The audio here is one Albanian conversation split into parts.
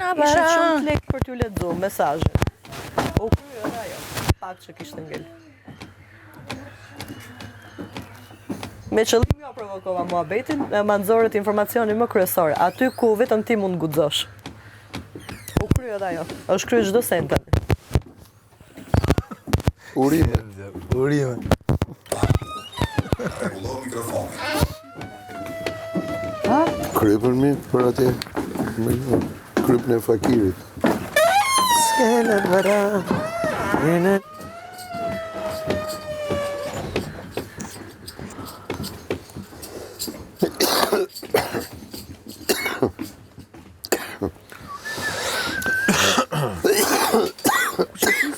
Ishte shumë lek për t'ju lexuar mesazhin. U krye edhe ajo. Pak që kishte ngel. Me qëllim jo provokova muhabetin, ma nxorët informacionin më kryesor, aty ku vetëm ti mund guxosh. U krye edhe ajo. Është kryer çdo sent tani. Urime. Rregullo mikrofonin. Krypën mi për atë. Krypën e fakirit. Skelet vëra.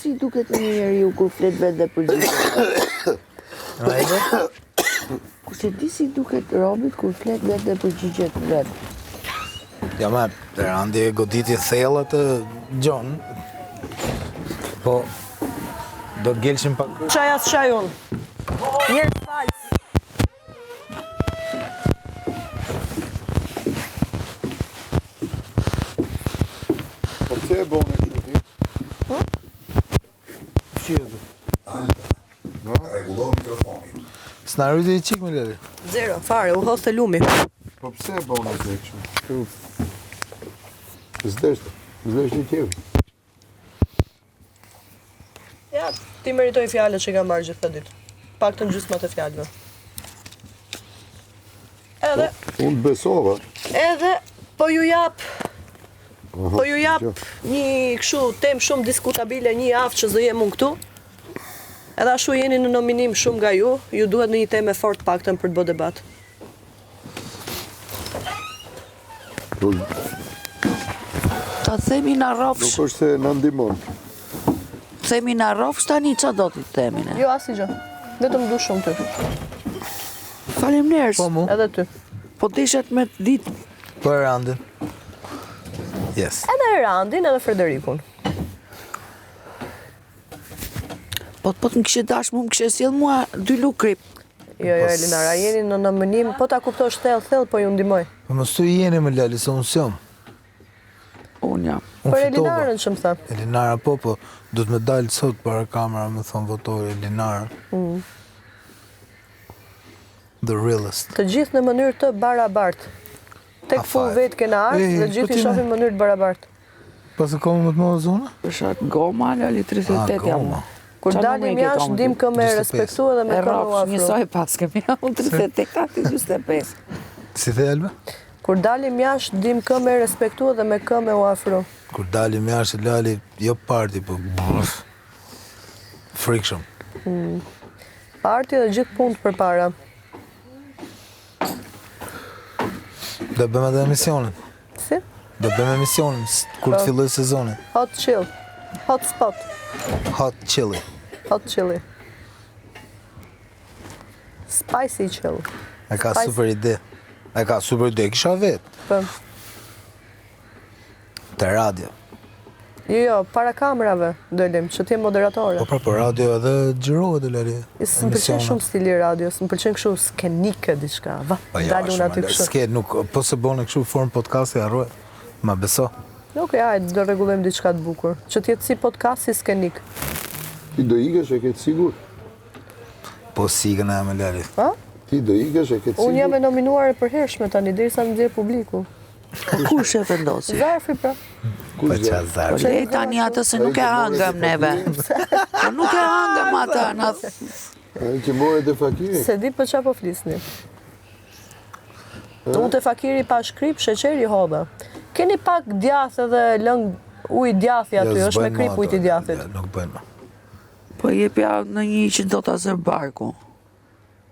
Si duket një njeriu kur flet vetë dhe përgjigjet? Kush e di si duket robit kur flet vetë dhe përgjigjet vetë? Ja ma, Randi e goditi thella të Gjon. Po, do të gjelshim pak. Çaj as çaj unë. Njerë falës. Po pse e bën kështu ti? Rregullo mikrofonin. S'na rryti i qik me lele. Zero, fare, u hoste lumi. Po pse e bën atë kështu? S'desh një tjetër. Ja, ti meritoj fjalët që kam marrë gjithë këtë ditë. Paktën gjysmat e fjalëve. Edhe, Unë besova. edhe, po ju jap një kështu temë shumë diskutabile një javë që zë jem unë këtu. Edhe ashtu jeni në nominim shumë nga ju duhet në një temë fort paktën për të bërë debat. Ta themi na rrofsh, Nuk është se na ndihmon. themi na rrofsh tani ç'a do t'i themi ne? Jo asnjë gjë. Vetëm du shumë ty. Faleminderit. Po mu, Edhe ty. Po dishet me ditë për Randin. Yes. Edhe Randin edhe Frederikun. po të më kishe dash më kishe sjell mua 2 luk krip. Jo, Elinara, jeni në nominim, po ta kuptosh thellë, po ju ndihmoj. Po mos tu jeni me lali, se unë s'jom. Unë jam. Unë Për fitova. Elinarën që më tha. Elinara po, du të me dalë sot para kamera me thonë votoj Elinara. The realest. Të gjithë në mënyrë të barabartë. Tek fu fare. vetë kena ardhur dhe po gjithë ti i shohin në mënyrë të barabartë. Pas e komë më të më zona? Për shat goma lali 38 jam. goma. Kur Qa dalim numri ke jashtë, Tomi? dim kë me 45. respektu edhe me E kë me u rrofsh, afru. njësoj pas kemi. Unë 38, ati 25. Si the Elbe? Kur dalim jashtë, dim kë me respektu edhe me kë me u afru. Kur dalim jashtë lali, jo party, po frikshëm. Parti dhe gjithë punë për para. Do bëjmë edhe emisionin. Si? Do bëjmë emisionin kur të filloj sezoni. Hot chill. Hot spot. Hot chili. Hot chili. Spicy chill. E ka Spicy. super ide. Kisha vetë. Po. Te radio. Jo, para kamerave dolim, që t'jem moderatore. Po pra, radio edhe xhirohet lali. S'm pëlqen shumë stili radios, më pëlqen kështu skenike diçka. Va, dalun aty kështu. S'ke, nuk, po se bone kështu form podcasti harroj. Ma beso. Okej, hajde, do rregullojmë diçka të bukur. Që t'jetë si podcast si skenik. Ti do ikesh e ke sigur? Po sigën e me lali. Ha? Ti do ikesh e ke sigur? Unë jam e nominuar e përhershme tani, derisa në nxjerr publiku. Kush e vendosi? Zarfi pra. Po qa Po zarë. lej tani atë se nuk e hangëm neve. Po nuk e hangëm atë. Ai që morët e fakiri? Se di për çfarë po flisni. Unë të fakiri pa shkrip, sheqeri hodha. Keni pak djathë edhe lëng ujë djathi aty, është me krip ujë i djathit. Nuk bëjmë. Po jepja në 100 do ta zër barku.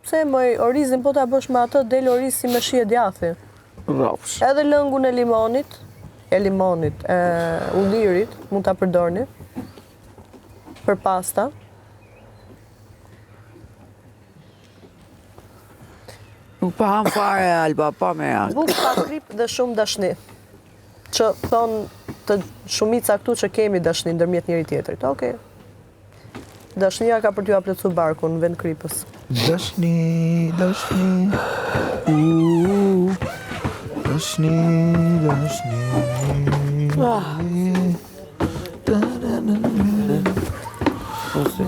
Pse moj, orizin po ta bësh me atë, del oriz si me shije djathi. Rrofsh. Edhe lëngun e limonit, ullirit, mund ta përdorni për pasta. Nuk pa ham fare, Alba, pa merak. Buk pa krip dhe shumë dashni. Që thonë të shumica këtu që kemi dashni ndërmjet njëri tjetrit. Okej. Dashnia ka për t'ju aplecu barkun në vend kripës. Dashni. Dashni.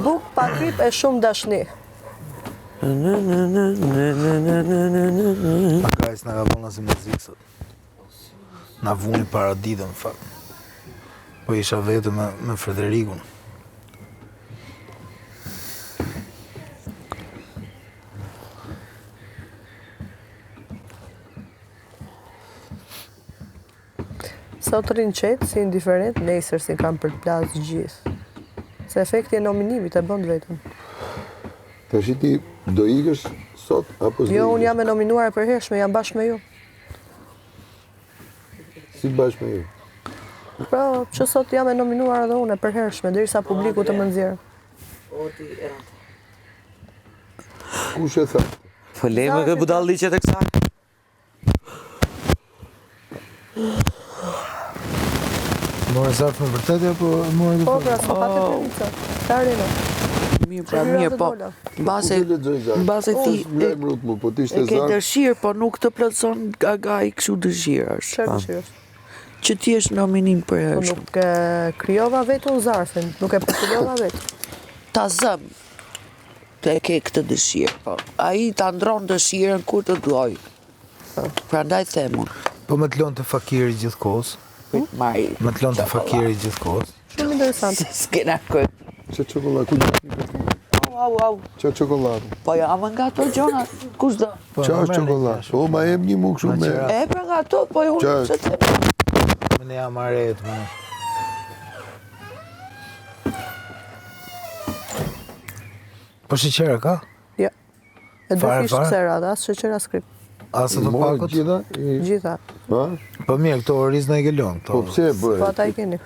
Buk pa krip e shumë dashni. Gajs na ka bënë si muzikë sot. Na vuni para ditën, në fakt. Po isha vetëm me Frederikun. Sot rinë qetë, si indiferent, nesër si kam për të plasë gjithë. Se efekti e nominimit e bënd vetëm. Tash ti do ikësh sot apo s'do? Jo, unë jam e nominuar e përhershme, jam bashkë me ju. Si bashkë me ju? Pra, që sot jam e nominuar edhe unë e përhershme, derisa publiku të më nxjerrë. Kush e tha? Po lejmë këtë budalliqet e kësaj. More zarf me vërtet apo more Po, pra, s'ka pa të previca. Tarina. Mirë, pra mirë, po. Mbase ti Lajmërut mu, po ti e ishte ke zarf. dëshirë, po nuk të plotëson nga i kështu dëshirash. Çfarë dëshirësh? Që ti është nominim për Po hershëm. nuk e krijova vetën zarfin, nuk e përkujtova vetë. Ta zëm të ke këtë dëshirë, po. Ai ta ndron dëshirën kur të duaj. Prandaj themun. Po më të lonë të fakiri gjithkohës. Mari. Më të lonë të fakiri gjithkohës. Shumë interesant. S'kena kët. Që çokoladë, ku Au. Që çokoladë? Po jam nga ato gjona. Kush do? Po, Qa është çokoladë? O, ma jem një muk shumë me... E pra nga ato, po unë Qa se të... Më ne jam aret, më. Po sheqera ka? Ja. E do Fare, fish fare. kserat, as sheqera skrip. Asa të Morë pakët? gjitha? Gjitha. Ha? Po mirë, këto oriz në e gelon. Po pse e Po bëre? ata i keni.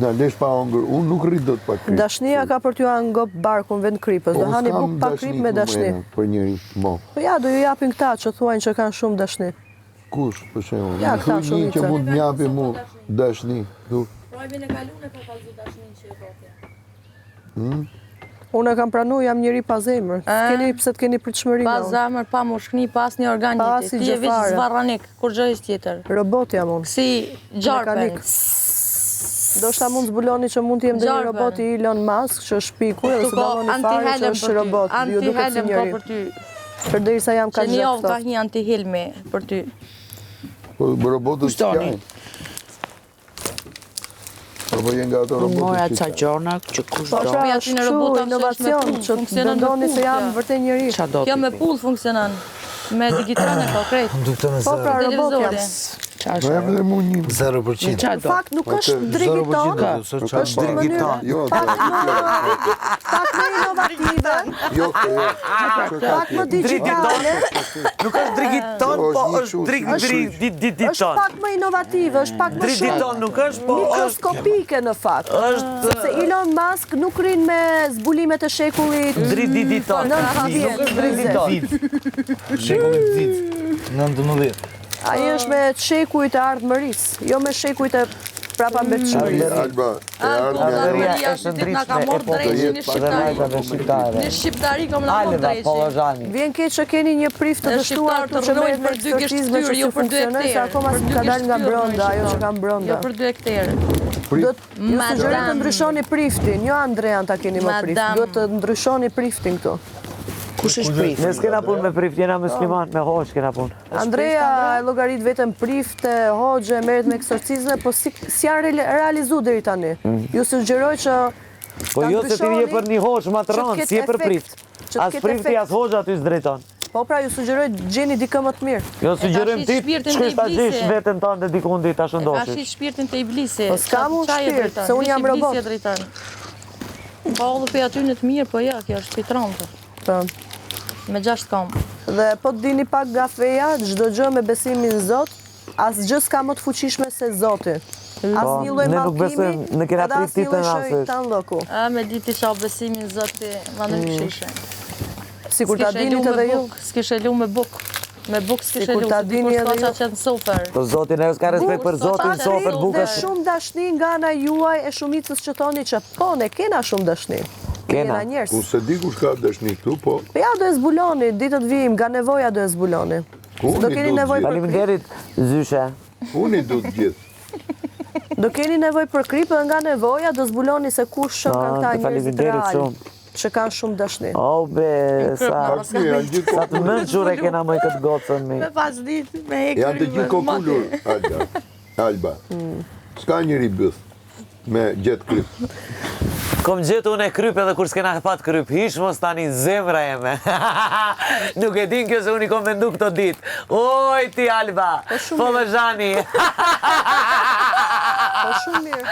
Na lesh pa hongër, unë nuk rrit do të pa krip. Dashnia ka për t'ju angop barkun vend kripës. Do hani buk pa krip me dashni. Për njëri, mo. Po ja, do ju japin këta që thuajnë që kanë shumë dashni. Kush, për shembull? Ja, Më këta thuj një që shumica. mund m'japi mu dashni. Du. Rojbin e kalune për kalzu dashnin që e rotja. Unë e kam pranu, jam njëri pa zemër. Pse të keni pritshmëri nga Pa unë. zamër, pa mushkni, pas një organ Pas njëti. i Ti je veç gjefare. zvarranik, kur gjëjës tjetër. Robot jam unë. Si gjarpen. Mekanik. Do shta mund zbuloni që mund t'jem dhe një Gjarpen. robot i Elon Musk, që është shpikur, ose Tu ko balloni fare që antihelm është për ty. robot. Ju duket si Antihelm ka njëri. për ty. Përderisa jam Që ka një gjithë javë ka këto. një antihelmi për ty. Po robotët Kushtoni. s'jajnë. Apo jenë nga ato Mora robotët ca që gjona që kush Po do. pra, aty në kështu, robota që është me inovacion, pull, që të funksionon me mendoni se pull, jam kjo. vërtet njëri. Qa do Kjo ti? me pull funksionon. Me digitale ka krejt. Më dukte me Po pra, zero. robot jam. Televizori. Qa Po është? jam dhe mu një. 0%. Qa Në do? fakt nuk është drigiton, Është është në mënyrë Jo, pak më inovative, jo, pak më digjitale, Nuk është drigiton, Jo, po është një është kështu, është pak më inovative, është pak më Drigiton shumë nuk është, po është mikroskopike në fakt. Sepse Elon Musk nuk rrin me zbulimet e shekullit drigiton. 90, Nuk është drigiton. Shekullit zit. 19. Ai është me shekujt e ardhmërisë, jo me shekujt e prapa mbetshmërisë. Alba, e Po, ardhë Maria Maria është është ditë na ka ndritshme, morë e po, drejshin në shqiptari. Në shqiptari kom na morë Aleva, drejshin. Polozhani. Vjen keq që keni një prif të Dhe dështuar shqiptarë këtu të që merret rrojnë me për dy ekspertizme që gështyrë, jo si për dy funksionojnë, se hektarë. akoma Për s'm dy ka dalë nga gështyrë brenda, ajo që rrojnë kam brenda. Jo për 2 hektarë. Ju sugjeroj të ndryshoni priftin, jo Andrean ta keni më prift. Madam. Duhet të ndryshoni priftin këtu. Kush është prif? Ne s'kena punë me prift, jena musliman, me hoq kena punë. Andrea e llogarit vetëm prifte, hoxhe, merret me eksorcizme, po si janë realizuar deri tani. Ju sugjeroj që Po jo se ti je për një hoq ma të rëndë, si je për prift. As prifti, as hoxha aty s'drejton. Po pra ju sugjeroj gjeni dikë më të mirë. Jo sugjerojmë ti, shpirtin shkrish ta të gjesh iblisit. veten tënde dikun dit ta Ka shi shëndosh. shpirtin të iblisi. Po s'kam unë shpirt, se unë jam robot. Po edhe pe aty në të mirë, po ja, kjo është pitronte. Po. Me 6 kam. Dhe po të dini pak nga feja, çdo gjë me besimin në Zot, asgjë s'ka më të fuqishme se Zoti. Asnjë lloj ne nuk mallkimi, besojmë, ne kena edhe prit asnjë lloj ditën asësh. shejtan lloku. A me diti qa besimin zoti, ma në këshishe. Sikur ta dinit edhe ju. S'kishe lu me buk. Me buk s'kishe Sikur lu, ta se dini dikur edhe s'ka ju. qa qenë sofer. Po Zoti ne s'ka respekt për Zotin, sofer Dhe bukesh. shumë dashni nga ana juaj e shumicës që thoni që po, ne kena shumë dashni. Kena. Jena njerëz. Ku se di kush ka dashni këtu, po Po ja do e zbuloni, ditët vijim, nga nevoja do e zbuloni. Se do Unë keni do të nevojë për Faleminderit Zyshe. unë i du të gjithë. Do keni nevoj për krip dhe nga nevoja do zbuloni se kush shumë ka këta njerëzit faleminderit real, shumë. që kanë shumë dashni. O be, sa Janë gjithë sa të mençur e kena më këtë gocën mi. Me pas ditë, me e Janë të gjithë kokullur, Alba. S'ka njëri bëth me gjetë kryp. Kom gjetë unë e kryp edhe kur s'kena pat kryp, hish mos tani zemra jeme. Nuk e din kjo se unë i kom vendu këto ditë. Oj ti Alba, po dhe Zhani. Po shumë mirë.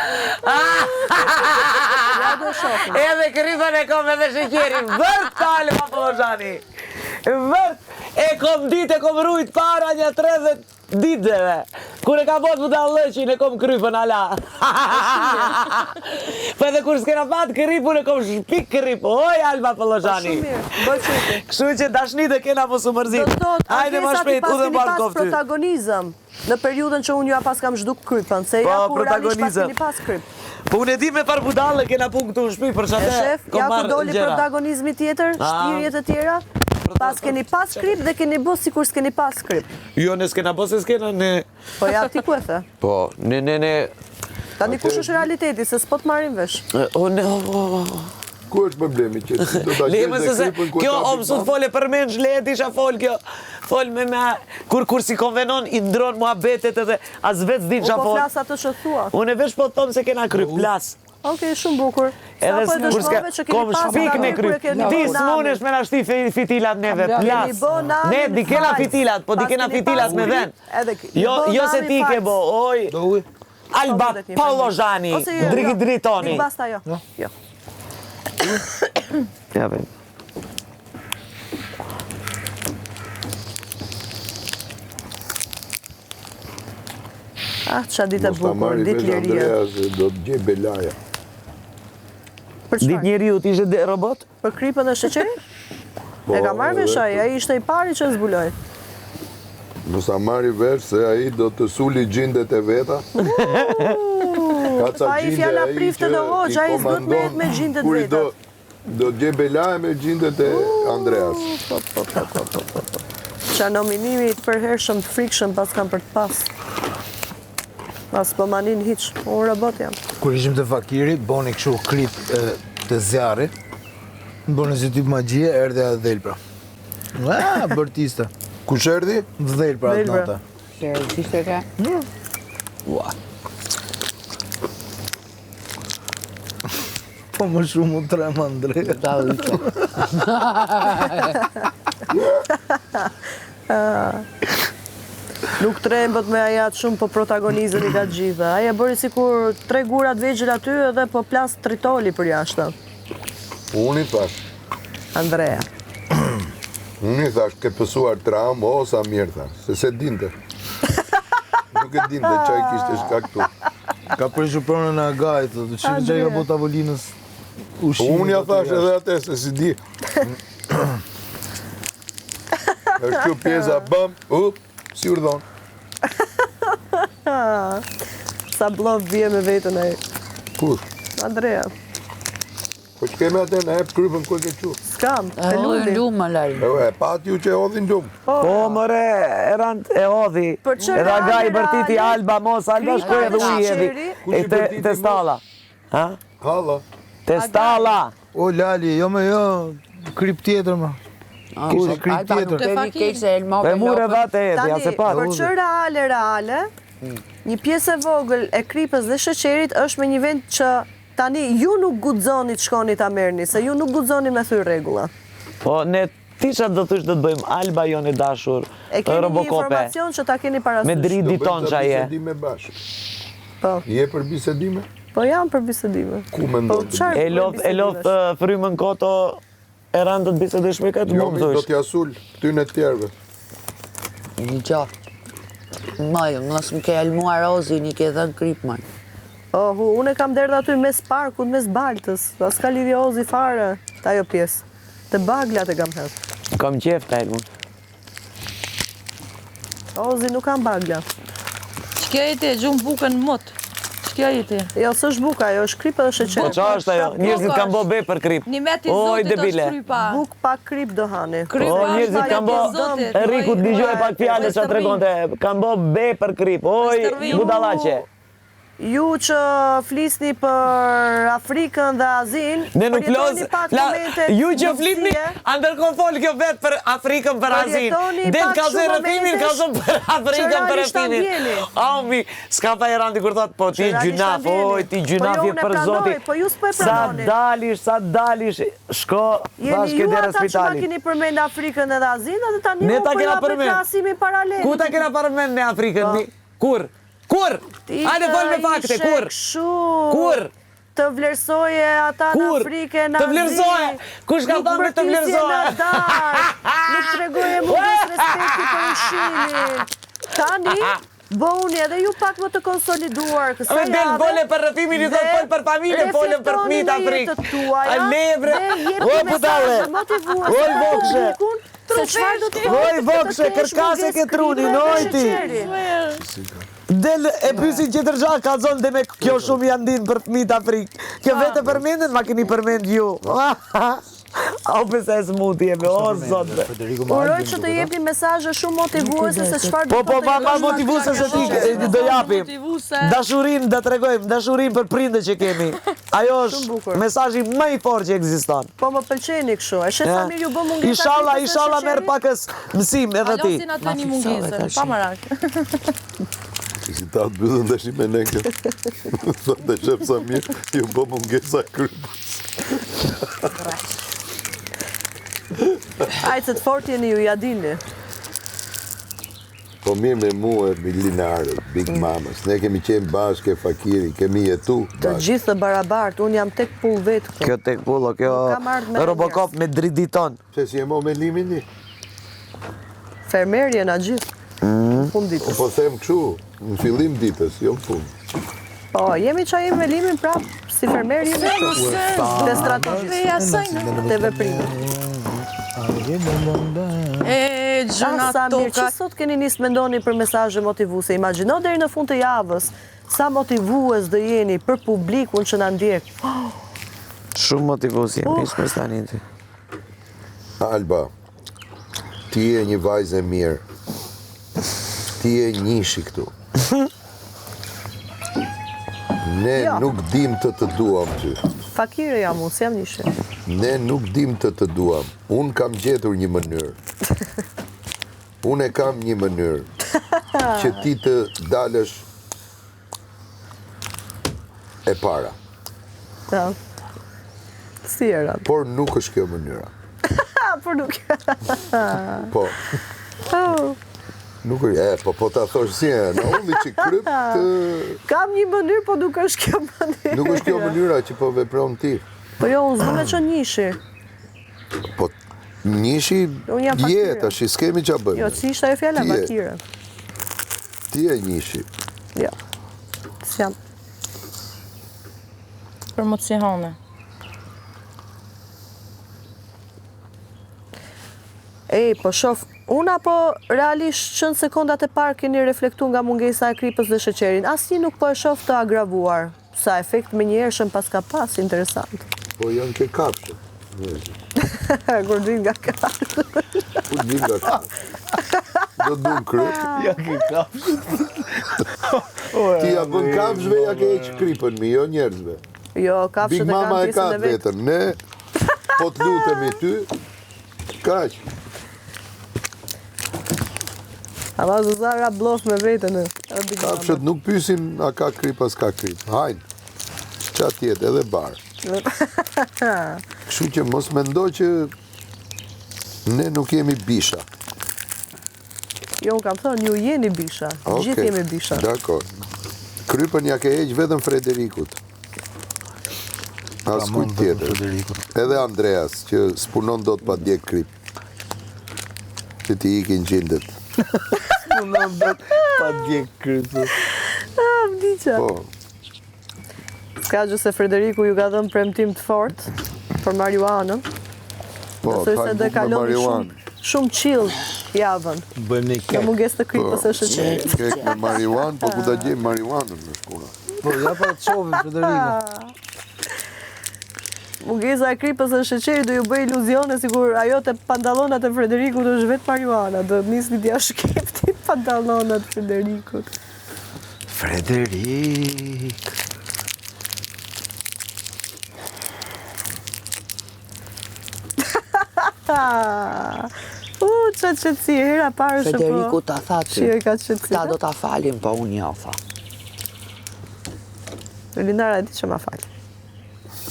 Ja do shohim. Edhe krypën e kom edhe sheqerin, vërt ka Alba po dhe Zhani. Vërt, e kom ditë, e kom rujt para një 30 ditëve. Kur e ka bot budallëqin e kom krypën ala. Po edhe kur s'kena pat krypun e kom shpik kryp. Oj Alba Pollozhani. Shumë mirë. Bëj çuti. Kështu që dashnit e kena po su mërzit. Do të thotë, Hajde më shpejt, u dhe pas kofty. protagonizëm në periudhën që unë ja pas kam zhduk krypën, se ja Po, ku realisht pas protagonizëm. keni pas kryp. Po unë e di me par budallë kena pun këtu në shtëpi për E çate. shef, ja ku doli protagonizmi tjetër, shtirjet e tjera, pas keni pas kryp dhe keni bë sikur s'keni pas kryp. Jo, ne s'kena po se s'kena ne. Po ja ti ku e the? Po, ne. Tani kush është realiteti, se s'po të marrim vesh. Ku është problemi që si do ta Le më gjesh se se, krypën ku kjo ta o mësut fole për menç, le isha fol kjo. Fol me kur si konvenon i ndron muhabetet edhe as vetë s'din qa Po fol. flas atë që thua. Unë e vesh po thom se kena kryp, plas. Okej, shumë bukur. Edhe Sa po e kur s'ka, dëshmove që keni kom pas shpik aty me kur e kryp. keni Ti bë s'munesh me na shti fitilat neve, plas. Keni bë namin Ne di kena fajs. fitilat, po di Pas kena keni fitilat pas me kryp, ven. edhe keni Jo, bë jo se namin ti ke fajs. bo, oj. Alba Pollozhani, Ose jo, drigi jo. dritoni. Dik basta jo. Jo. Ja, ven. Ah, qa ditë e Mos ta bukur, marri ditë vesh liria. Andrea se do të gjej belaja. Për Ditë çfarë? njeriu ti ishte robot? Për kripën dhe sheqerin? E ka marrë vesh ai ishte i pari që zbuloi. Mos ta marri vesh se ai do të suli gjindet e veta. Ka ca Pa i gjinde fjala ai prifte që dhe hoxha, i ai s'duhet komandon merret me gjindet kur i veta. Do të gjej belaja me gjindet e Andreas. Qa nominimi të përhershëm të frikshëm pas kam për të pas. Pas po manin hiq, unë robot jam. Kur ishim të fakiri, boni kështu krip të zjarri, boni si tip magjie, erdhe edhe dhelpra. Bërtista. Kush erdhi? Dhelpra atë Dhelpra. nata. Ishte ka? Ua. Po më shumë u trem Andrea. Da ujtë. Nuk trembët me ajat shumë po protagonizën i ka gjitha. Aja bëri sikur 3 gurat vegjël aty edhe po plas tritoli për jashtë. Unë i thash. Andrea. Unë i thash ke pësuar traum, o sa mirë thash, se dinte. Nuk e dinte çaj kishte shkaktu. Ka prishur pronën e agajt, të shifë që ka po tavolinës ushqimit. Po unë ja thash edhe atë se si di. Është kjo pjesa bëm, si urdhon. Sa blov bje me vetën e Kush? Andrea. Po që keme atë në epë krypën ku e ke qu. Skam, E e lujnë lulli. lumë, lajnë. E pati ju që e odhin gjumë. Po, mëre, erant e hodhi. Për që Edhe aga i reale, bërtiti reale, Alba, mos, Alba Kripën shkoj edhe dhe uji edhi. sheqeri. Kush i E bërtiti te mos? stalla. Ha? Halla. Te stalla. O, Lali, jo me jo, krip tjetër më. Kush, krip tjetër. Te fakir. Pe mure vate edhi, Tani, ase pat. për që reale, një pjesë e vogël e kripës dhe sheqerit është me një vend që tani ju nuk guxoni të shkoni ta merrni, se ju nuk guxoni me thyr rregulla. Po, ne ti çfarë do thosh do të bëjmë? Alba jonë e dashur, E keni një Robocope. informacion që ta keni parasysh. Me dridi ton Do bëjmë qaje. bisedime bashkë. Po, Je për bisedime? po jam për bisedime. Ku me Po ndonë? çfarë? E për lodh bisedimesh? frymën koto e rand të bisedosh me këtë Jo, mund mi të do thosh. t'ja sul këtyne të tjerëve. Një gjatë. Majë, mos më ke almuar Rozi, një ke dhënë krip, majë. Oh, unë e kam derdhë aty mes parkut, mes baltës. Da s'ka lidhje ozi fare, ta jo pjesë. Të baglat e kam hedhë. Kam qef ta elmun. Ozi nuk kam bagla. Ç'kja jeti, gjumë bukën mot. Ç'kja jeti? Jo, s'është buka, jo, është kripë dhe Po sheqer. qa është ajo? Njerëzit kanë bo be për krip. Një meti Oj, zotit debile. është krypa. Buk pa krip do hani. Krypa O, është njerëzit ajo kanë bo, pjesë zotit. Riku të dëgjoj pak fjalë që Stërvin. tregonte, kanë bo be për krip. Oj, Stërvin. budallaqe. ju që flisni për Afrikën dhe Azin, Ne nuk përjetoni los, pak momente ju që flitni, mundësie, ndërkohë fol kjo vetë për Afrikën, për Azin. Përjetoni Del pak ka shumë zë rëfimin, ka momentesh zonë për Afrikën, që për realisht ta rëfimin. ndjeni. Ami, s'ka pa e randi kur thot, po ti Që realisht ta gjunaf, ndjeni. oj, ti gjunaf Po jo, je unë e për pranoj, Zoti. po ju s'po e pranoni. Sa dalish, shko, Jeni bashkë ju dera ata që ma spitalit. keni përmend Afrikën edhe Azin, edhe tani Ne unë ta po kena ja për përmend. krahasimin paralel. Ku ta kena përmend me Afrikën? Po. mi? Kur? Hajde fol me fakte, kur? Kur? Të vlerësoje ata në Kur? Afrikë, në Të vlerësoje? Kush ka thënë me të vlerësoje? Nuk tregojë mungesë respekti për ushqimin. Tani, bëuni edhe ju pak më të konsoliduar kësaj Me del jave. vole për rëfimin, i thot fol për familje, folën për fëmijët Afrikë. A lebre, o putale, o vokshe, Se çfarë do të oj vokshe, kërkase ke truni, nojti. Del e pysin që tërgja ka zonë dhe me kjo shumë janë din për fëmijët Afrikë. Kjo vete përmendin, ma keni përmend ju. Au pëse e smuti jemi, o zotë. Uroj që të jepni mesazhe shumë motivuese se çfarë Po, ma motivuese se ti do japim. Dashurin do tregojmë, dashurin për prindët që kemi. Ajo është mesazhi më i fortë që ekziston. Po më pëlqeni kështu. E shet familje ju bë mungesa. Inshallah merr pakës mësim edhe ti. Alosin atë një mungesë, pa marak. Si ta të bëdhën dhe shi me neke. Thot dhe shep sa mirë, ju bë mungesa krypës. Ajtë se të fort jeni ju, ja dini. Po mirë me mu e milinarët, Big Mamas. Ne kemi qenë bashkë e fakiri, kemi jetu Të bashkë. gjithë të barabartë, unë jam tek pull vetë këtu. Kjo tek pullo, kjo Nuk kam ardhur me Robocop me drititon. Pse si e mo me limin një? Fermerje na gjithë. Në fund ditës. Po them këshu, në fillim ditës, jo në fund. Po, jemi që jemi me limin prapë, si fermerje jemi këtu. Te strategjisë, te veprimet. E, gjëna Sa mirë, që toka. sot keni nisë mendoni për mesazhe motivuese. Imagjino deri në fund të javës, sa motivues do jeni për publikun që na ndjek. Shumë motivues jemi, ishme stani ti. Alba, ti je një vajzë e mirë. Ti je njishi këtu. Ne Jo. nuk dim të duam ty. Fakire jam unë, si jam njëshë. Ne nuk dim të duam. Unë kam gjetur një mënyrë. Unë e kam një mënyrë që ti të dalësh e para. Ja. Si era. Por nuk është kjo mënyra. Por nuk. Po, nuk është, po ta thosh si e, në unë që kryp të... Kam një mënyrë, po nuk është kjo mënyrë. Nuk është kjo mënyra që po vepron ti. Po jo, unë zdo me që njishi. Po, njishi Unë jam fakire. jetë, tash i s'kemi qa bëjmë. Jo, si ishte e fjalla, Ti je. fakire. Ti e njishi. Jo. Si jam. Për mocihane. Po shof, unë apo realisht që në sekondat e parë keni reflektu nga mungesa e kripës dhe sheqerin. Asnjë nuk po e shof të agravuar. Sa efekt me njerëshëm pas ka pas, interesant. Po janë ke kapshë. Kur din nga ka. Ku gjim nga kapshë. Do du në kryp. Ja ke kapshë. Ti ja bën kapshëve, ja ke eq kripën mi, jo njerëzve. Jo, kafshët Big e Mama kanë e ka pjesën e vetë. vetën. Ne, po të lutemi ty, kaq. Ama Zuzara blof me vetën e. Kapshët nuk pysin a ka krip as ka krip. Hajnë. Qa tjetë, edhe barë. Kështu që mos mendo që ne nuk jemi bisha. Jo, unë kam thonë, ju jeni bisha. Gjithë jemi bisha. Dakor. Krypën ja ke heq vetëm Frederikut. As kujt tjetër. Edhe Andreas, që s'punon dot pa djeg kryp. Që ti ikin gjindet. Punon dot pa djeg krypë. Më diqa. Po, Ska gjë se Frederiku ju ka dhënë premtim të fort për marijuanën. po, Besoj se hajnë do buk me kaloni marijuanë. shumë chill javën. Bën një Në kek. mungesë të kripës Po, së sheqerit. kek me marijuanë, po ku da gjejmë marijuanën në shkuna. Po, ja pa të qovin, Federico. Mungesa e kripës së sheqerit do ju bëj iluzione sikur ajo te pantallonat e Frederikut është vetë marijuana. Do nisni t'ja shkepti pantallonat e Frederikut. Frederik. Qatë qëtësi, hera parë shë po. Federiku ta tha ty, Shio i ka qëtësi. këta do ta falin, po unë jo, tha. Lindara e di që ma falë.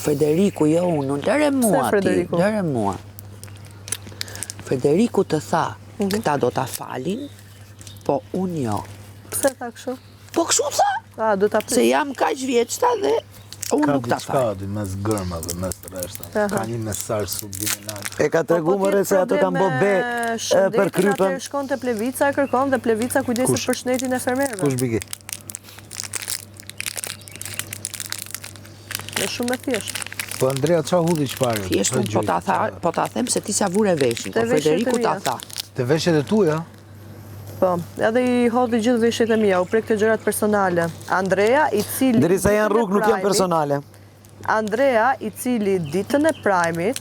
Federiku jo unë, lëre mua ti, Frederiku? lëre mua. Federiku të tha, këta do ta falin, po unë jo. Pse tha kështu? Po kështu tha, A, do ta se jam kaq vjeçta dhe unë Ka nuk ta diçka fal. aty mes gërmave, mes të reshtave. Ka një mesazh subliminal. E ka tregu më se ato kanë bë be për krypën. Atëherë shkon te Plevica, e kërkon dhe Plevica kujdeset për shnetin e fermerëve. Kush bigi? Është shumë e thjeshtë. Po Andrea qa hudhi çfarë? Thjesht unë po ta them se ti sa vure veshin, po Te veshjet e Federiku ta mia. tha. Te veshjet e tuja? Po, edhe i hodhi gjithë veshjet e mia, u prek të gjërat personale. Andrea, i cili Derisa janë rrugë nuk janë Prime-it- personale. Andrea, i cili ditën e Prime-it,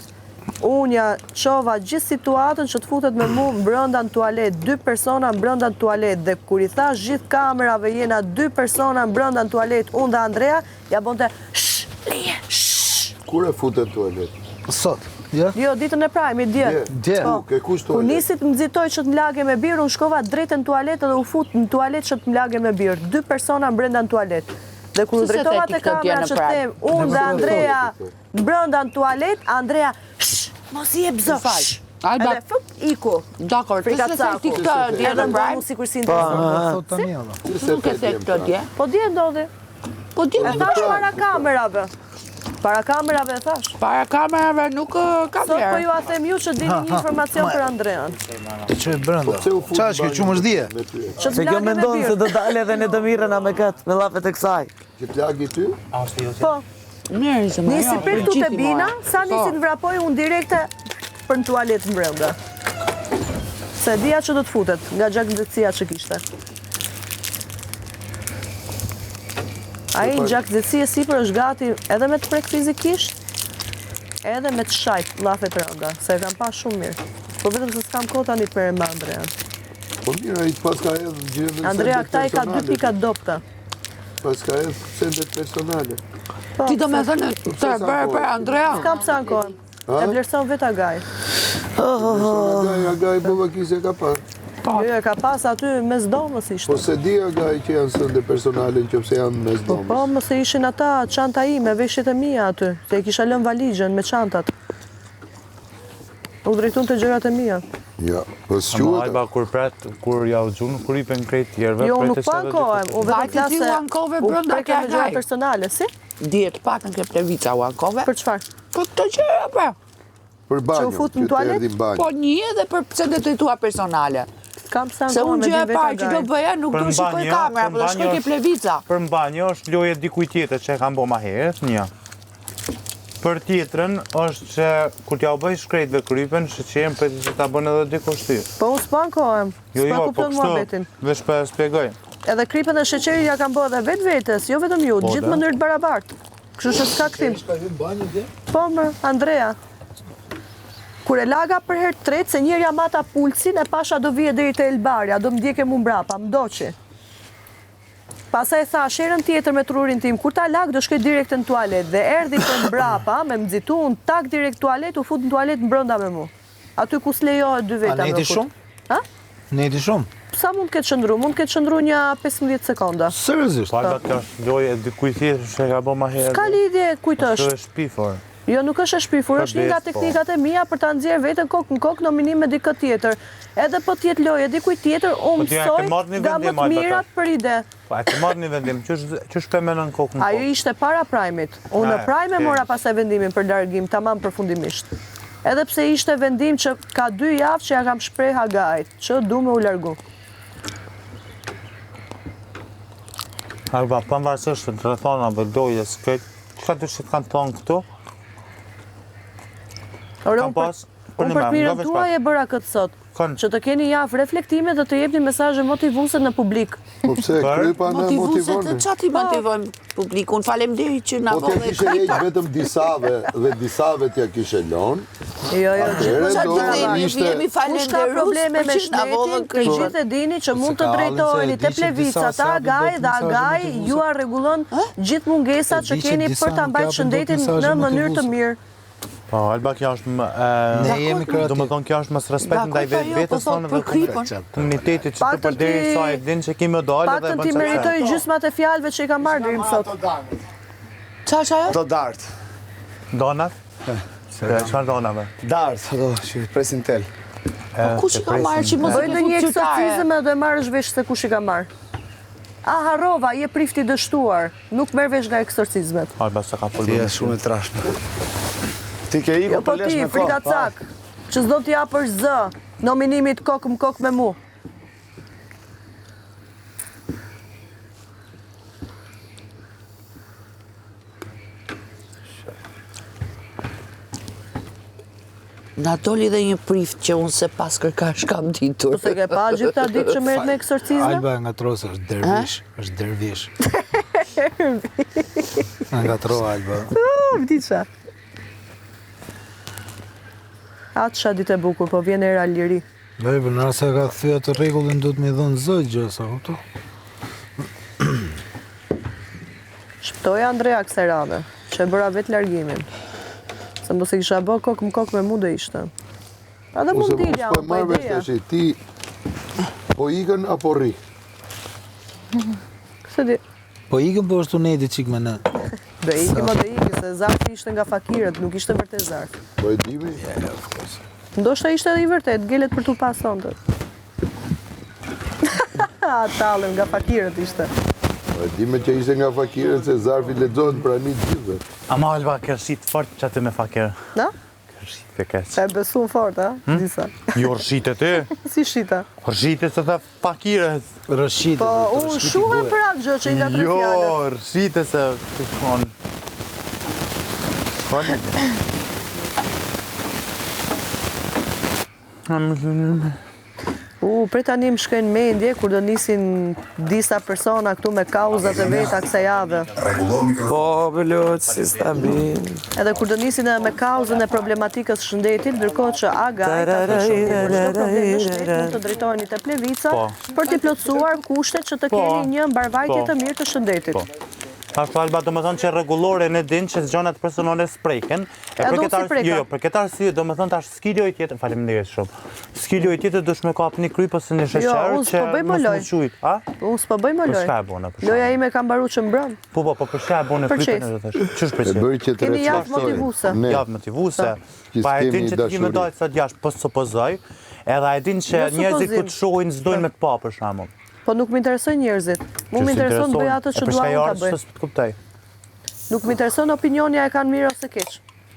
unë ja qova gjithë situatën që të futet me mu brënda në tualet, 2 persona në brënda në tualet, dhe kur i thash gjithë kamerave jena 2 persona në brënda në tualet, unë dhe Andrea, ja bonte, shh, leje, shh. Kur e futet tualet? Sot. Ja? Jo, ditën e Prime-it, dje. Dje. Po. Ke kush Kur tualet? nisit më nxitoj që të mlage me birë, unë shkova drejt në tualet dhe u fut në tualet që të mlage me birë. 2 persona brenda në tualet. Dhe kur u Se drejtova the te ti këtë kamera dje në që Prag? them, unë dhe Në Andrea Prag. brenda në tualet, Andrea, shh, mos i jep zë. Fal. shh. Alba. Edhe fup iku. Dakor, të se Frikacaku. ti këtë dje Edhe në më Prime, mu sikur si Po interesant. thot tani alla. nuk e the këtë dje. Po dje ndodhi. Po dje E thash para kamerave. Para kamerave e thash. para kamerave nuk ka Sot po vlerë. ju a them ju që dini një informacion për Andrean. Të çoj brenda. Pse u fut Qa është kjo qumë është dje? me ty? Që të Se kjo mlage me mendon se birë. do dalë edhe në të mirëna me këtë, me llafet e kësaj. Që të lagi ty? Po. Mirë, se më Nisi jo, prit tu te përgjithë bina, mora. sa nisi të vrapoj unë direkte për në tualet në brenda. Se dija që do të futet, nga gjakëndëtësia që kishte. Ai në gjakëndëtësia sipër është gati edhe me të prek fizikisht, edhe me të shajt llafe brenda, se e kam pa shumë mirë. Po vetëm se s'kam kohë tani për e më Andrean. Po mirë, ai pas ka edhe gjendën Andrea, këta i ka 2 pika dopta. Pas ka edhe sendet personale. Po, Ti do me thënë të bërë për Andrea. Kam pse ankohen. E vlerëson vetë Agaj. Agaj bëva kise ka pa. Jo, e ka pas aty mes domës ishte. Po se di Agaj që janë sende personale në qëpse janë mes Po, domës. më se ishin ata çanta ime, veshjet e mia aty, se i kisha lënë valizhen me çantat. U drejtun të gjërat e mia. Ja, po Ama s'quhet. Alba kur ja u gjun, kur i pen krejt tjerëve, Jo, nuk prej të po shtatë ankohem, u vetëm Vajti ti flasë u ankove u brenda preke me ke gjëra Agaj. personale, si? Djetë pakën ke Plevica u ankove. Për çfarë? Po këtë gjëra pra. Për banjo, Që u fut në që të tualet? erdhi në banjo. Po një edhe për sendet e tua personale. Kam pse Se ankohem unë me gjë e vetë parë që do Agaj. bëja nuk Për do shikoj mbanjo, kamera, për po do shkoj mbanjo ke është- Plevica. Për mbanjo është loje dikuj tjetër që e kam bo ma herët, një. Për tjetrën është që kur t'ja u bëj shkrejtve krypen, shëqerim për që ta bën edhe dikush ty. Po unë s'po ankohem. Jo, S'po jo, po kupton muhabetin. kështu, veç për e spjegoj. Edhe kripën e sheqerit ja kam bërë edhe vetë vetes, jo vetëm ju, Po, gjithë da. mënyrë të barabartë. Kështu që s'ka kthim. Po më, Andrea. Kur e laga për herë tretë, se njerja mata pulsin, e pasha do vije deri te Elbarja, do më djeke mu mbrapa, më doqi. Pasaj tha, sherën tjetër me trurin tim, kur ta lag do shkoj direkt në tualet, dhe erdhi të mbrapa, me më nxitu, unë tak direkt tualet, u fut në tualet në brënda me mu. Aty ku s'lejohet dy A veta ne me ti fut. shumë? Ha? Ne ti shumë? Sa mund këtë qëndru? Mund këtë qëndru një 15 sekonda. Seriozisht? Po Alba kjo është loje e dikuj tjetër që e ka bo ma herët. Ka lidhje kujt Kjo është. është shpifor. Jo, nuk është e shpifur, Ka është një nga besë, po. teknikat e mia për ta nxjerrë veten kokë në kokë nominim me dikë tjetër. Edhe po t'jetë loje dikujt tjetër, unë Po t'ja ke mësoj marrë një nga më vendim, të Alba, mirat për ide. Po e të marrë një vendim, që shpe me në kokë në Ajo kokë. ishte para Prime-it. Unë në Ah, Prime e okay. mora pasaj vendimin për largim, tamam përfundimisht. Edhe pse ishte vendim që ka 2 javë që ja kam shpreh Agajt, që du me u largu. Alba, pavarësisht të telefonave, dojes, këtë, ka të që kanë thonë këtu? Ore, Kam pas, për unë një për të me, mirën nga veç tuaj e bëra këtë sot. Kanë. Që të keni javë reflektime dhe të jepni mesazhe motivuese në publik. Po pse, Për? krypa në Motivuese të motivone. çati motivojmë publikun. Faleminderit që na Po t'ja vëllë kishe heq krypa. vetëm disave dhe disave t'ja kishe lon, Jo, Jemi kush ka probleme me shtetin, të gjithë e dini që mund të drejtoheni te plevicat, Agaj dhe Agaj ju a rregullon gjithë mungesat që keni për ta mbajtur shëndetin në mënyrë të mirë. Po, Alba, kjo është Ne jemi kreativ. do më thonë kjo është mos respekt ndaj vetës tonë dhe komunitetit që të përderi sa e din që kemi dalë dhe Paktën ti meritoj gjysmat e fjalëve që i kam marrë deri më sot. Çfarë? Do dart. Donat? Çfarë donave? Dart, do që presin tel. Ku që ka marrë që mos Bëj ndonjë eksorcizëm edhe e marrësh vesh se kush i ka marrë. A harrova, je prifti dështuar, nuk merr vesh nga eksorcizmet. Alba, se ka Ti folur. je shumë e trashme. Ti ke iku Jo, po për lesh ti, me frika kohë. cak, që s'do t'ja për zë, nominimit kokë më kokë me mu. Na doli dhe një prift që unë se pas kërkash kam ditur. Po se ke pa gjithë ta ditë që merret me eksorcizme? Alba nga trosë është dervish, është dervish. Nga tro Alba. Vdiqa. Atë qa ditë e bukur, po vjen era liri. Dhe për nëse ka thyja të rregullin do të mi dhënë zë gjë, sa kupto? Shptoja Andrea Kserave, që e bëra vetë largimin. Se mos e kisha bë kokë më kokë me mu do ishte. A dhe mund dilja, po unë, po marrë vesh ideja. tash, ti po ikën apo rri? Se di, Po ikën po është unedi qik me në. do iki, se zarfi ishte nga fakirët, nuk ishte vërtet zarf. Po e dimi? Ndoshta ishte edhe i vërtet, gelet për t'u pasonte. Tallën nga fakirët ishte. Po e dime që ishte nga fakirët se zarfi lexohet pranit gjithë. Ama Alba, kërshit fort që aty me fakir. Na? Kërshit e keq. Se e besu fort, a? Disa. Jo rshite ti. Si shita. Rshite se tha fakirët. Rëshit. Po, unë shuhem për atë gjë që i nga tre Jo, fjallët. rshite se të shkon. Prej tani më shkojnë mendje kur do nisin disa persona këtu me kauzat e veta kësaj jave. Rregullon mikrofon. Po, bëllot, si stabil. Edhe kur do nisin edhe me kauzën e problematikës shëndetit, ndërkohë që Agaj ka përshumur çdo problem në shtet mund të drejtoheni te plevica për t'i plotësuar kushtet që të keni një mbarvajtje të mirë të shëndetit. Ashtu Alba, do më thonë që rregullore në din që gjonat personale s'preken. Edhe unë si preka. Jo, për këtë arsye do më thonë tash skiljo i tjetër, faleminderit shumë. Skiljo i tjetër dush me kap një kryp ose një sheqer unë që s'po bëj më mos loj. më qujt, a? Unë s'po bëj më Për loj. shka e bona, për shka? Loja ime ka mbaru që mbrëm. Po, për shka e bona Për krypën qef. e do thash. Qysh për E qef? bëri që të Keni javë reflektoj. motivuese. Ne, Javë motivuese. që Pa e din s'kemi që ti me dashuri. dojtë sot jashtë, po supozoj, edhe e din që Jo njerëzit supozim. ku të shohin s'dojnë me të pa, për shembull. Po nuk më interesojnë njerëzit. Mu më intereson të bëj atë që dua unë ta bëj. Për shka kuptoj. Nuk më intereson opinionia e kanë mirë ose keq.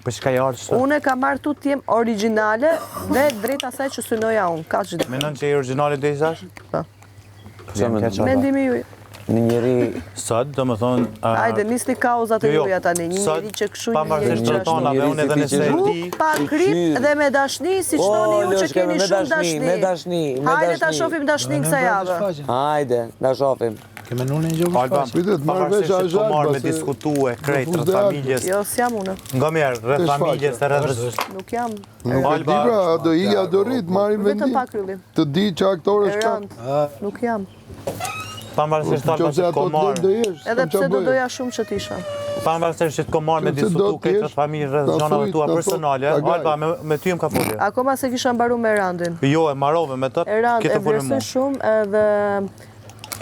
Për shka jartë Unë ka marrë tu t'jem origjinale dhe drejt asaj që synoja unë. Ka që dhe. Menon që e originali dhe i zash? Po. Mendimi. Mendimi juaj. Një njeri... Sot, do më thonë... Hajde, nisni kauzat e juja tani. Një njeri që këshu, një njeri pavarësisht që të ashtu. tonave, unë edhe nëse e di... Pa krip dhe me dashni, si qëtoni ju që keni shumë dashni. Me dashni. Hajde ta shofim dashnin kësa javë. Hajde, da shofim. Kemë nunë një gjë Alba, shfaqe. Pritet, marrë vesh pavarësisht që Alba, po marrë me se- diskutue krejt Në rreth fuzde familjes. Jo, s'jam unë. Nga mirë, rreth Të familjes, shfaqe. rreth... Nuk jam. Nuk e Alba, di pra, do i a do rrit, marrin Vetëm vendim. pa kryllim. Të di që aktorës E ka. rënd. Nuk jam. Pavarësisht të Alba Qofse që të ato ko të do marrë. jesh, Edhe s'kam qa pse do bëj. doja shumë që t'isha. Pavarësisht që të ko marrë me Qofse do diskutu krejt t'jesh, rreth familjes, rreth ta gjonave thuj, tua ta thot, personale. Agaj. Alba, me ty më ka folje. Akoma se kisha mbaru me Erandin. Jo, e marrove me të, Erand e këtë folje mu. vlerësoj shumë edhe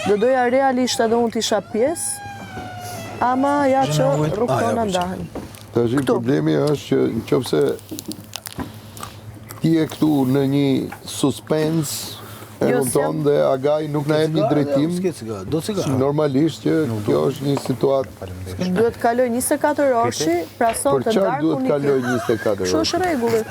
do doja realisht edhe unë t'isha pjesë, ama ja që rrugë tona ndahen. Tash problemi është që nëse ti je këtu në një suspens e Jo, kupton dhe Agaj nuk na jep një drejtim, S'ke cigare, do cigare. normalisht që kjo është një situatë. Duhet kaloj 24 orëshi, pra Për sot të çfarë ndarë duhet kaloj 24 Kështu orë? është rregulli.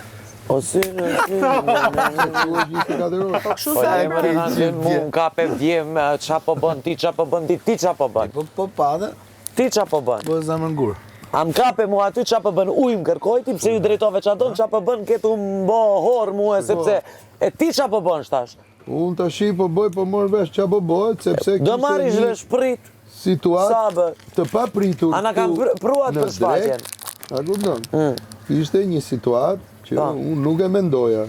O si në si... Duhet 24 orë. Kështu Po sa e e më rëndin mu në kape vdjem, qa po bën, ti qa po bën, ti qa po bën, Po padhe, ti qa po bën. po zemër ngur. Am kape mu aty qa po bën, ujë më kërkoj ti, pse ju drejtove qa don, qa po bën, ketu mbo hor mua, sepse e ti qa po bën shtash. Unë tash po bëj, po morr vesh ç'a po bëhet, sepse Do marrish një vesh prit, situatë sa bë. të papritur. Ana kam këtu pruat në për shfaqjen. drek, a kupton? Ishte një situatë që unë nuk e mendoja.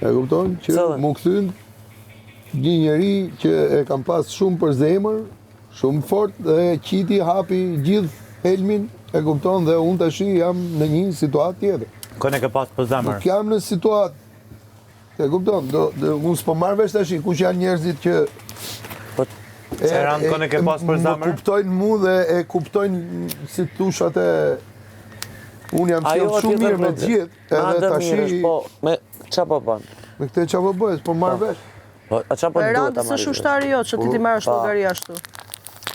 E kupton? Që Cëllën? mu kthyn një njeri që e kam pas shumë për zemër, shumë fort dhe qiti hapi gjithë helmin, e kupton, dhe unë tash jam në një situatë tjetër. Kënë e ke pas për zemër. Nuk jam në situatë, e kupton, unë s'po marrë vesh tash kush janë njerëzit që Se ranë kënë e ke pas për më zemër? kuptojnë mu dhe e kuptojnë si tush atë unë jam qenë shumë mirë me gjithë, edhe tash po, me qa po bën? me këtë qa po bëhet, po marrë vesh. A qa po duhet Randi ta së marrë? ushtari jot, që ti marrësh llogari ashtu.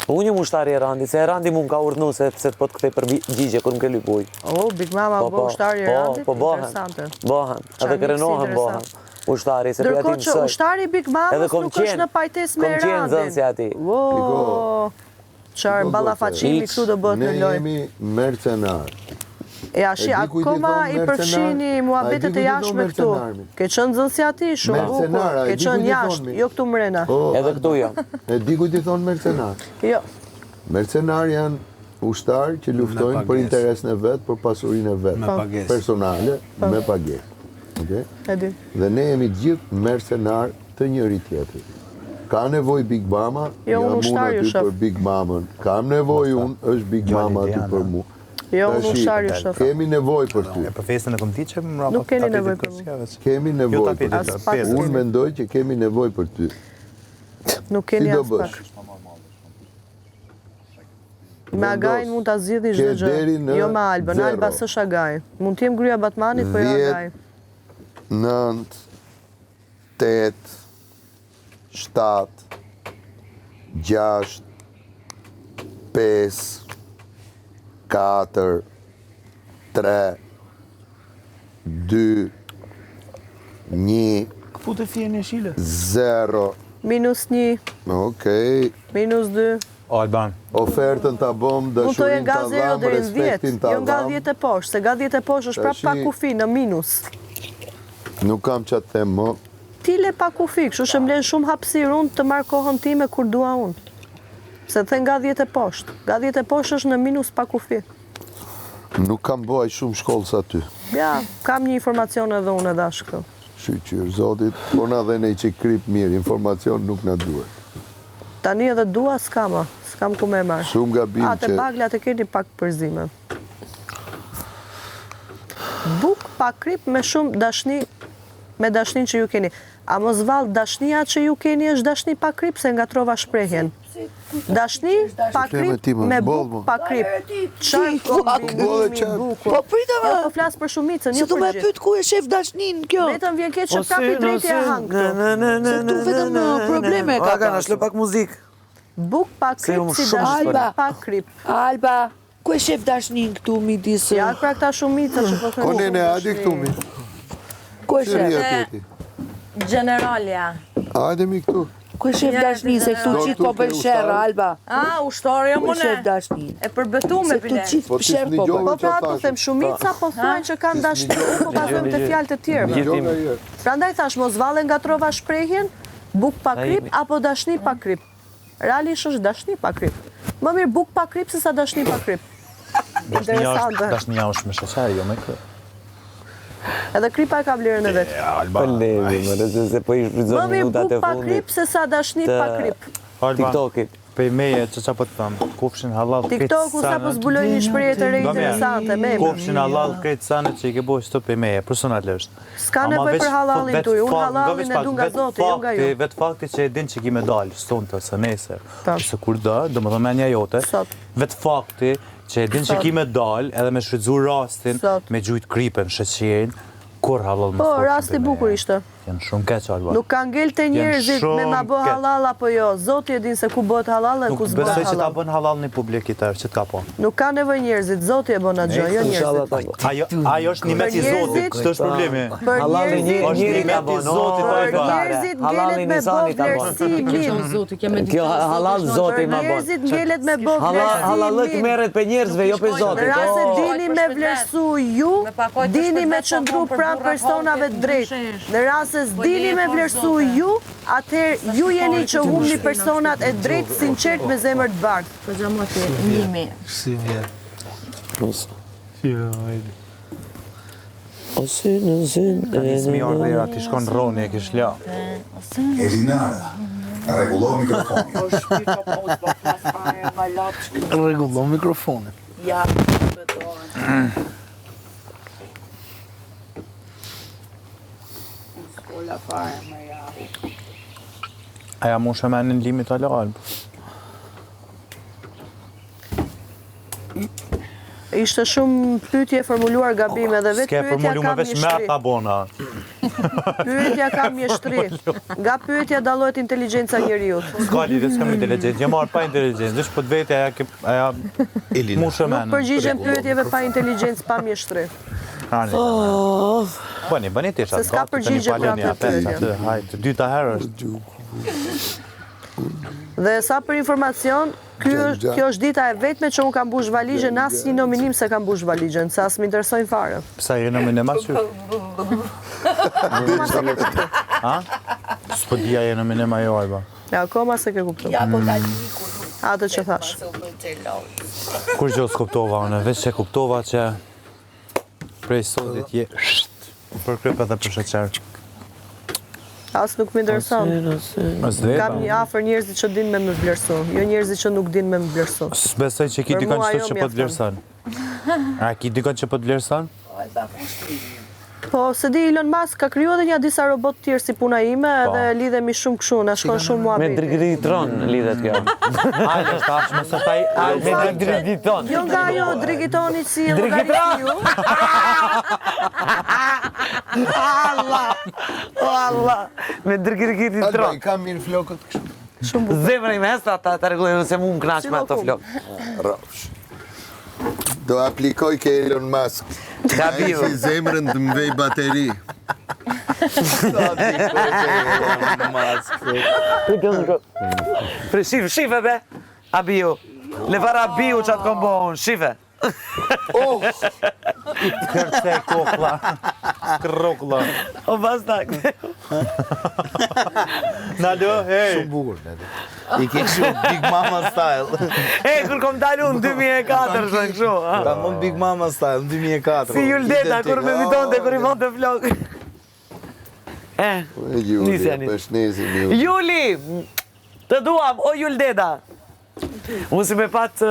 Unë jam ushtari e Randi, se Randi mu m'ka urdhnu se të po të kthej për gjigje kur m'ke lypuj. Oh, Big Mama bo ushtari e Randit, Po bëhen, interesante. bëhen, edhe krenohen bëhen. Ushtari, se për ati Ndërkohë që mësoj. ushtari Big Mama nuk është në pajtesë me Kom qenë Randin. zënë si ati. Wow, qarë ballafaqimi këtu do bëhet Ne në lojë. jemi mercenar. Ja, shi, E di kujt i akoma thon i mercenar? përfshini A muhabetet e e di kujt i jashtme thon këtu. mercenarmi? Ke qenë zënë si ati, shumë bukur. Mercenar, a e Ke di qenë kujt i jashtë, thon mi? jo këtu mrena. Edhe këtu jam. E di kujt i thonë mercenar. Jo, Mercenar janë ushtarë që luftojnë për pagesë. interesin e vetë, për pasurinë e vetë. Me pagesë. Personale, me pagesë. Okay? e di. Dhe ne jemi gjithë mercenar të njëri tjetrit. Ka nevoj Big Mama, Jo, unë jam ushtar ju aty shoh. për Big Mamën. Kam nevoj unë, është Big Mama aty për mu. Jo, unë Tashi, ushtar ju shoh. Kemi nevoj për ty. E për festën e kom ditë që më rapa Nuk keni tapetit nevojë për mu. kërcjeve. Kemi Jo nevoj për tapetit, ty. As pak pesë. Unë mendoj që kemi nevoj për ty. Nuk keni Si do as bësh? pak. Me Agajn mund ta zgjidhni çdo Ke gjë. deri në Jo me Albën, 0. Alba s'është Agaj. Mund të jem gryja Batmanit, po jo 10, Agaj. 9, 8, 7, 6, 5, 4, 3, 2, 1, Fu të fije një shile. 0. -1, Okej, -2. Alban, ofertën ta bëm, Mund të jenë dashurin nga ta 0 dham, deri në 10, respektin ta jo nga dham. 10 e poshtë, se nga 10 e poshtë është prap pa Tashi- kufi në minus. Nuk kam që të them më. Ti le pa kufi, kështu që m'len shumë hapësirë unë të marr kohën time kur dua unë. Se the nga 10 e poshtë. Nga 10 e poshtë është në minus pa kufi. Nuk kam bëj shumë shkollë sa ty. Ja, kam një informacion edhe unë edhe ashtë këtu. Shqyqyr, zotit, po na dhe ne që krip mirë, informacion nuk na duhet. Tani edhe dua s'kam ku me marrë. Shumë gabim Atë që... baglat e keni pak përzime. Buk pa krip me shumë dashni, me dashnin që ju keni. A mos vallë dashnia që ju keni është dashni pa krip, se nga trova shprehjen. Dashni pa Fleme krip ti, më, me boll, buk më. pa krip. Çfarë kombinimi bukur. Po prita Jo, më, po flas për shumicën, se jo du me për gjithë. pyt ku e shef dashnin kjo. Vetëm vjen keq që prapi drejti e hang këtu. Se këtu vetëm probleme ka Aga, na pasur. shlë pak muzikë. Buk pa Se krip unë si shumë dashni shpër. pa krip. Alba, ku e shef dashnin këtu midis? Ja, pra këta shumica që po Ko nene, hajde këtu mi. Ku e Që shef? rria tjeti. Generalja. Hajde mi këtu. Ku e shef dashnin? Se këtu Do qitë këtu po ke bën sherrë, ushtarë? Alba. A, ushtarja Ku e më shef ne. dashnin? E përbetu me Se këtu bile. qitë Po ti sherrë po s'nigjove bën. Po pra që ato thashë. them shumica, po thonë që kanë dashni, unë po bazojmë të fjalë të tjerë. Gjo nga jetë. Prandaj thash mos valle nga trova shprehjen, buk pa krip apo dashni pa krip. Realisht është dashni pa krip. Më mirë buk pa krip se sa dashni pa krip. Interesante. Dashnia është me sheqer, jo me kë. Edhe kripa e ka vlerën e vet. Po levi, më se po i Më shfrytëzon mirë minutat e buk pa fundit krip se sa dashni pa krip. Alban, TikTokit. pe meje që qa po të thëmë, kufshin halal këtë TikToku sa po zbuloj një shprehje të re interesante me. Kufshin halal këtë sanet që i ke bojë shto pe meje, personalisht. S'ka nevojë për halalin tuj, unë halalin e du nga Zoti, jo nga ju. Vetë fakti që e din që ki me dalë, stonte, së nesër, Ta. ose kur do më thëmë menja jote, Sot. vetë fakti që e din që ki me dalë, edhe me shfrytzu rastin, Sot. me gjujt kripen, sheqerin, kur halal më Po, thotë rasti pe bukur meje. ishte. Janë shumë keq, Alba. Nuk ka ngel të njerëzit me ma bë shumë halal apo jo. Zoti e din se ku bëhet halal dhe Nuk ku s'bëhet besoj që ta halal. bën halal një publikitar, që t'ka po. Nuk ka nevojë njerëzit, Zoti e bën atë gjë, jo njerëzit. Ajo është një met i njerëzit- Zotit, këtë është problemi. Për Halali njerëzit Është një ngelet met i Zotit, po e për ka. njerëzit Halali ngelet me Nisani bë ta bën. vlerësimin. Zoti, kemi Kjo halal Zoti Për ma bën. njerëzit ngelet me bë Halallëk vlerësimin. merret për njerëzve, jo për Në Zotit. rast se Oh. dini me vlerësu ju, Me pakoj të dini me shpërblet, qëndru po, për pranë burra personave halkë, drejt. ndryshesh. Në rast se Po, s'dini je, me po, vlerësu Zotit. ju, atëherë ju jeni që humni personat e drejt, sinqert me zemër të bardhë. Po gjamoti, njimi. Si vjetë. O synë në synë. Ka një smior dhe ti shkon Roni e kish la. Elinara, rregullo mikrofonin. Rregullo mikrofonin. Ja, Skola fare, më ja. Aja mu shëmenin limit ala alb. Ishte shumë pyetje formuluar gabime dhe vetë S'ke pyetja formulu ka me veç me mjeshtri. ata bona. Pyetja ka mjeshtri. Nga pyetja dallohet inteligjenca e njeriu. S'ka lidhje, s'kam inteligjencë. Jam marrë pa inteligjencë. Veç po të vetë aja mu Nuk shëmenin. përgjigjen pyetjeve pa inteligjencë, pa mjeshtri. Bëni ti Se s'ka përgjigje për atë pyetje. Hajtë, dyta herë është. Dhe sa për informacion, kjo është dita e vetme që unë kam mbush valigjen, asnjë nominim se kam mbush valigjen, se as më interesojnë fare. Psa je në minim aty? Ha? S'po dia je në minim ajo alba. Ja, akoma se ke kuptuar. Ja, po ta liku. Atë që thash. Kur gjë s'kuptova unë, veç që kuptova që prej sotit je për kryp edhe për sheqer. As nuk më intereson. Është vetë. Kam një afër njerëzit që din me më vlerësu, jo njerëzit që nuk din me më vlerësu. S'besoj që ki Për dikon mua që ajo po të mjafton. vlerëson. A ki dikon që po të vlerëson? Po, se di Elon Musk ka kriju edhe një disa robot tjerë si puna ime edhe lidhemi shumë kështu, na shkon shumë mua Me beti. drigitron lidhet kjo. Hajde, tash më së taj, me drigitron. Jo nga ajo drigitoni si llogariu. Allah, me drigitron. Alba, i kam mirë flokët kështu. Zemra i mes ta rregullojnë se mu më knaq me ato flok. Rafsh. Do aplikoj ke Elon Musk. Gabiu. Si zemrën të mvej bateri. Do aplikoj ke Elon Musk. Pre shife be, abiu. Le para abiu që atë kombo unë, shife. Kërce kokla. Krokla. O basta. Nalo, hey. Bukur, Nado. I ke kështu Big Mama style. E, kur kom dalu në 2004, shë kështu. Ka mon Big Mama style në 2004. Si Juldeta, kur me mitonte, kur i monte flok. Juli, Nisja, nis. përshnesim Juli. Juli, të duam, o Juldeta. Unë si me patë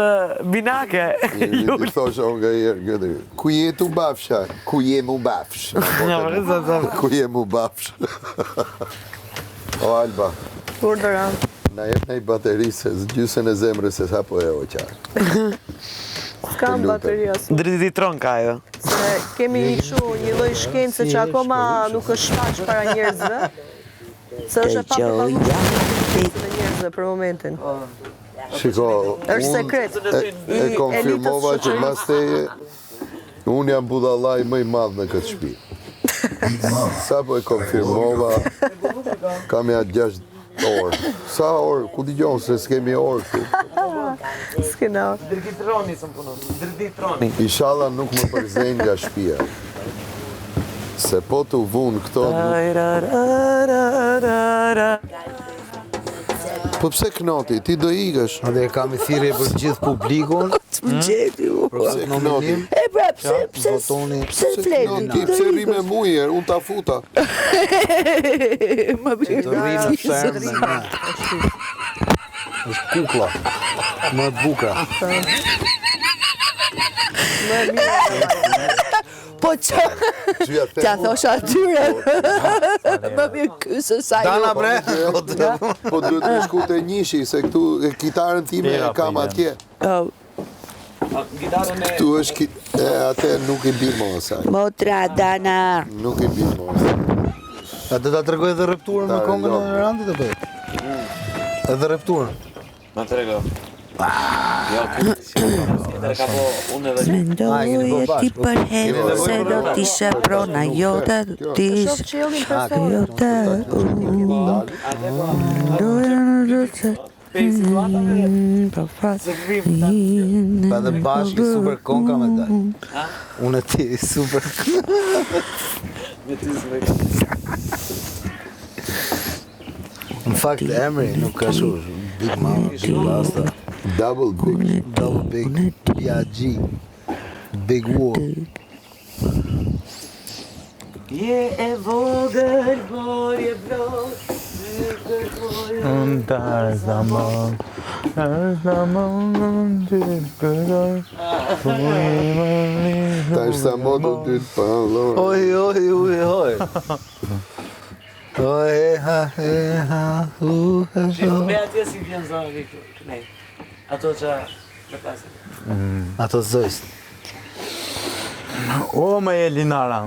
binake, Ti Juli. thosh o nga herë, gëdër. Ku je tu bafsha? Ku je mu bafsh? Ku je mu bafsh? O Alba, Urdhëra. na jep një bateri se gjysën e zemrës se sa po e o qarë. S'kam lutem. bateria sot. Drititron ka jo. Se kemi një lloj shkence që akoma nuk është shfaq para njerëzve. Se është e papaluar të njerëzve për momentin. Shiko, Është sekret. e konfirmova që mas teje, unë jam budallaj më i madh në këtë shtëpi. Sa po e konfirmova, kam ja 6 orë. Sa orë? Ku digjon se s'kemi orë këtu? S'kena. Drititroni së më punon, drititroni. Inshallah nuk më përzen nga shtëpia. Se po të vunë këto... Po pse knoti? Ti do ikësh? Ande kam i thirrje për gjithë publikun. Më gjeti u. Pse knoti? E pra, pse Votoni. fleti? Ti pse rri me mujer? Unë ta futa. Më Të rri në fermë me ne. Është kukla. Më e bukra. Po që, t'ja thosha atyre. Më mirë kësë sa ju. Dana bre. Po duhet me shku të njëshi, se këtu e kitarën time e kam atje. Këtu është atë nuk i bim mo asaj. Motra, Dana. Nuk i bim mo asaj. A do ta tregoj edhe rrepturën me Ta kongën rëndo. e Randit apo? Edhe rrepturën. Ma të rego. Jo, këtë ka po unë edhe Mendoj ti për herë se do t'ishe prona jota, do t'ishe Shof qiellin perfekt. jota. Doja në rëtë. Pa dhe bashkë super konka me dal. Unë e ti super. Në fakt emri nuk ka shumë. Big Mama, Big Rasta, Double big. Double Big, B.I.G, Big War. Je e vogël, por je blok. Dar zaman që këroj. Ta është sa modo dytë pa allora. Oj. Oj, ha, Shiko me atje si vjen zoni këtu. Ne. Ato që në klasë. Ato zojst. O, me Elinara.